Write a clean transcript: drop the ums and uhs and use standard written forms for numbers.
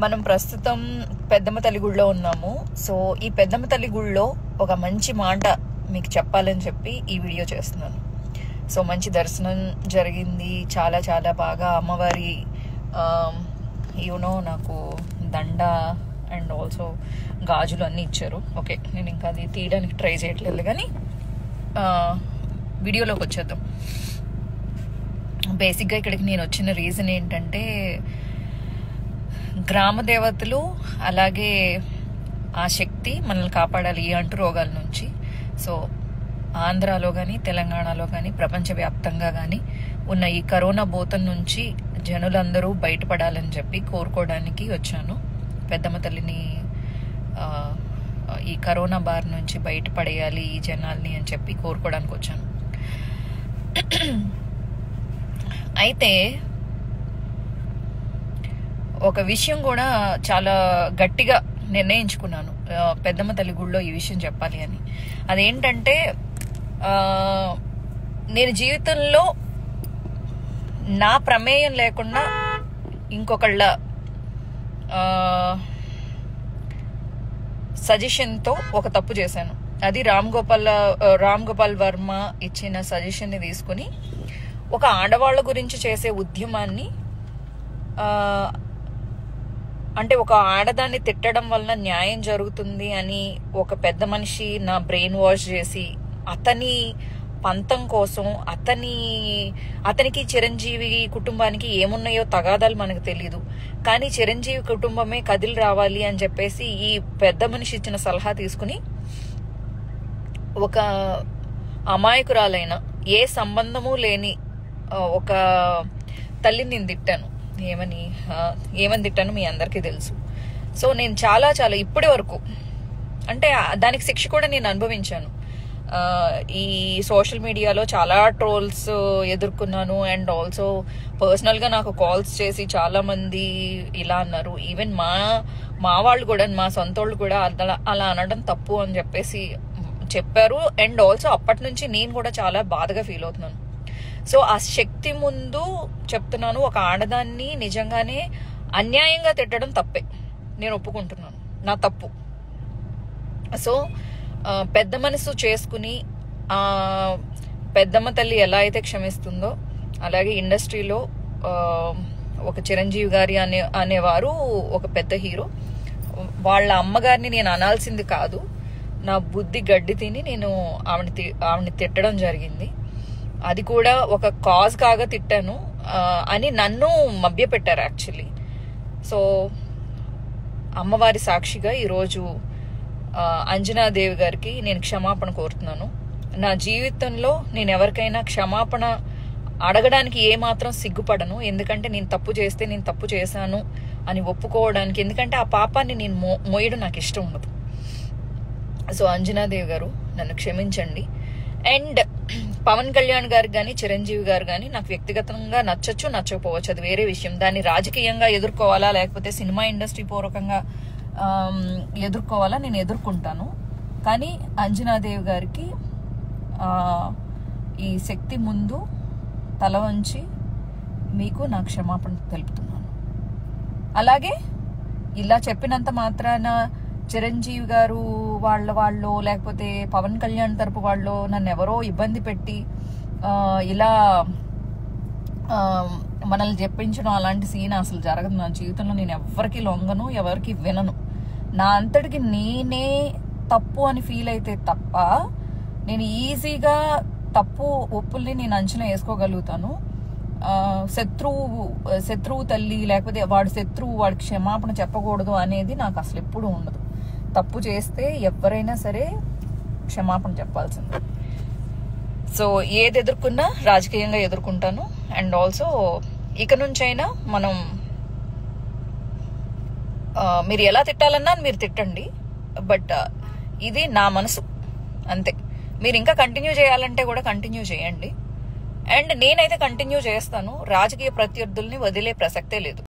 మనం ప్రస్తుతం పెద్దమ్మ తల్లి గుడిలో ఉన్నాము. సో ఈ పెద్దమ్మ తల్లి గుడిలో ఒక మంచి మాట మీకు చెప్పాలని చెప్పి ఈ వీడియో చేస్తున్నాను. సో మంచి దర్శనం జరిగింది, చాలా చాలా బాగా. అమ్మవారి నాకు దండ అండ్ ఆల్సో గాజులు అన్నీ ఇచ్చారు. ఓకే, నేను ఇంకా అది తీయడానికి ట్రై చేయట్లేదు, కానీ వీడియోలోకి వచ్చేద్దాం. బేసిక్గా ఇక్కడికి నేను వచ్చిన రీజన్ ఏంటంటే, గ్రామ దేవతలు అలాగే ఆ శక్తి మనల్ని కాపాడాలి ఈ అంటు రోగాల నుంచి. సో ఆంధ్రాలో కానీ తెలంగాణలో కానీ ప్రపంచవ్యాప్తంగా కానీ ఉన్న ఈ కరోనా భూతం నుంచి జనులందరూ బయటపడాలని చెప్పి కోరుకోవడానికి వచ్చాను. పెద్దమ్మ తల్లిని ఈ కరోనా బారి నుంచి బయటపడేయాలి ఈ జనాల్ని అని చెప్పి కోరుకోవడానికి వచ్చాను. అయితే ఒక విషయం కూడా చాలా గట్టిగా నిర్ణయించుకున్నాను పెద్దమ్మ తల్లి గుడిలో ఈ విషయం చెప్పాలి అని. అదేంటంటే, నేను జీవితంలో నా ప్రమేయం లేకుండా ఇంకొకళ్ళ సజెషన్తో ఒక తప్పు చేశాను. అది రామ్ గోపాల్ వర్మ ఇచ్చిన సజెషన్ని తీసుకుని ఒక ఆడవాళ్ళ గురించి చేసే ఉద్యమాన్ని, అంటే ఒక ఆడదాన్ని తిట్టడం వలన న్యాయం జరుగుతుంది అని ఒక పెద్ద మనిషి నా బ్రెయిన్ వాష్ చేసి, అతని పంతం కోసం అతనికి చిరంజీవి కుటుంబానికి ఏమున్నాయో తగాదాలు మనకు తెలీదు, కానీ చిరంజీవి కుటుంబమే కదిలి రావాలి అని చెప్పేసి ఈ పెద్ద మనిషి ఇచ్చిన సలహా తీసుకుని ఒక అమాయకురాలైన ఏ సంబంధము లేని ఒక తల్లిని నేను తిట్టాను. ఏమని తిట్టాను మీ అందరికీ తెలుసు. సో నేను చాలా చాలా ఇప్పటి వరకు, అంటే దానికి శిక్ష కూడా నేను అనుభవించాను. ఈ సోషల్ మీడియాలో చాలా ట్రోల్స్ ఎదుర్కొన్నాను. అండ్ ఆల్సో పర్సనల్గా నాకు కాల్స్ చేసి చాలా మంది ఇలా అన్నారు. ఈవెన్ మా వాళ్ళు కూడా, మా సొంత వాళ్ళు కూడా అలా అనడం తప్పు అని చెప్పేసి చెప్పారు. అండ్ ఆల్సో అప్పటి నుంచి నేను కూడా చాలా బాధగా ఫీల్ అవుతున్నాను. సో ఆ శక్తి ముందు చెప్తున్నాను, ఒక ఆడదాన్ని నిజంగానే అన్యాయంగా తిట్టడం తప్పే, నేను ఒప్పుకుంటున్నాను, నా తప్పు. సో పెద్ద మనసు చేసుకుని పెద్దమ్మ తల్లి ఎలా అయితే క్షమిస్తుందో, అలాగే ఇండస్ట్రీలో ఒక చిరంజీవి గారి అనేవారు ఒక పెద్ద హీరో. వాళ్ళ అమ్మగారిని నేను అనాల్సింది కాదు, నా బుద్ధి గడ్డి తిని నేను ఆవిడని తిట్టడం జరిగింది. అది కూడా ఒక కాజ్ కాగా తిట్టాను అని నన్ను మభ్యపెట్టారు యాక్చువల్లీ. సో అమ్మవారి సాక్షిగా ఈరోజు అంజనాదేవి గారికి నేను క్షమాపణ కోరుతున్నాను. నా జీవితంలో నేను ఎవరికైనా క్షమాపణ అడగడానికి ఏమాత్రం సిగ్గుపడను, ఎందుకంటే నేను తప్పు చేస్తే నేను తప్పు చేశాను అని ఒప్పుకోవడానికి, ఎందుకంటే ఆ పాపాన్ని నేను మోయడం నాకు ఇష్టం ఉండదు. సో అంజనాదేవి గారు నన్ను క్షమించండి. అండ్ పవన్ కళ్యాణ్ గారికి కానీ చిరంజీవి గారు కానీ నాకు వ్యక్తిగతంగా నచ్చచ్చు, నచ్చకపోవచ్చు, అది వేరే విషయం. దాన్ని రాజకీయంగా ఎదుర్కోవాలా లేకపోతే సినిమా ఇండస్ట్రీ పూర్వకంగా ఎదుర్కోవాలా, నేను ఎదుర్కొంటాను. కానీ అంజనాదేవి గారికి ఈ శక్తి ముందు తల వంచి మీకు నా క్షమాపణ తెలుపుతున్నాను. అలాగే ఇలా చెప్పినంత మాత్రాన చిరంజీవి గారు వాళ్ళు లేకపోతే పవన్ కళ్యాణ్ తరపు వాళ్ళు నన్ను ఎవరో ఇబ్బంది పెట్టి ఇలా మనల్ని చెప్పించడం, అలాంటి సీన్ అసలు జరగదు నా జీవితంలో. నేను ఎవరికి లొంగను, ఎవరికి వినను. నా అంతటికి నేనే తప్పు అని ఫీల్ అయితే తప్ప నేను ఈజీగా తప్పు ఒప్పుల్ని నేను అంచనా వేసుకోగలుగుతాను. శత్రువు తల్లి లేకపోతే వాడి శత్రువు, వాడికి క్షమాపణ చెప్పకూడదు అనేది నాకు అసలు ఎప్పుడూ ఉండదు. తప్పు చేస్తే ఎవరైనా సరే క్షమాపణ చెప్పాల్సిందే. సో ఏది ఎదుర్కొన్నా రాజకీయంగా ఎదుర్కొంటాను. అండ్ ఆల్సో ఇక నుంచైనా మనం మీరు ఎలా తిట్టాలన్నా మీరు తిట్టండి, బట్ ఇది నా మనసు అంతే. మీరు ఇంకా కంటిన్యూ చేయాలంటే కూడా కంటిన్యూ చేయండి. అండ్ నేనైతే కంటిన్యూ చేస్తాను. రాజకీయ ప్రత్యర్థుల్ని వదిలే ప్రసక్తే లేదు.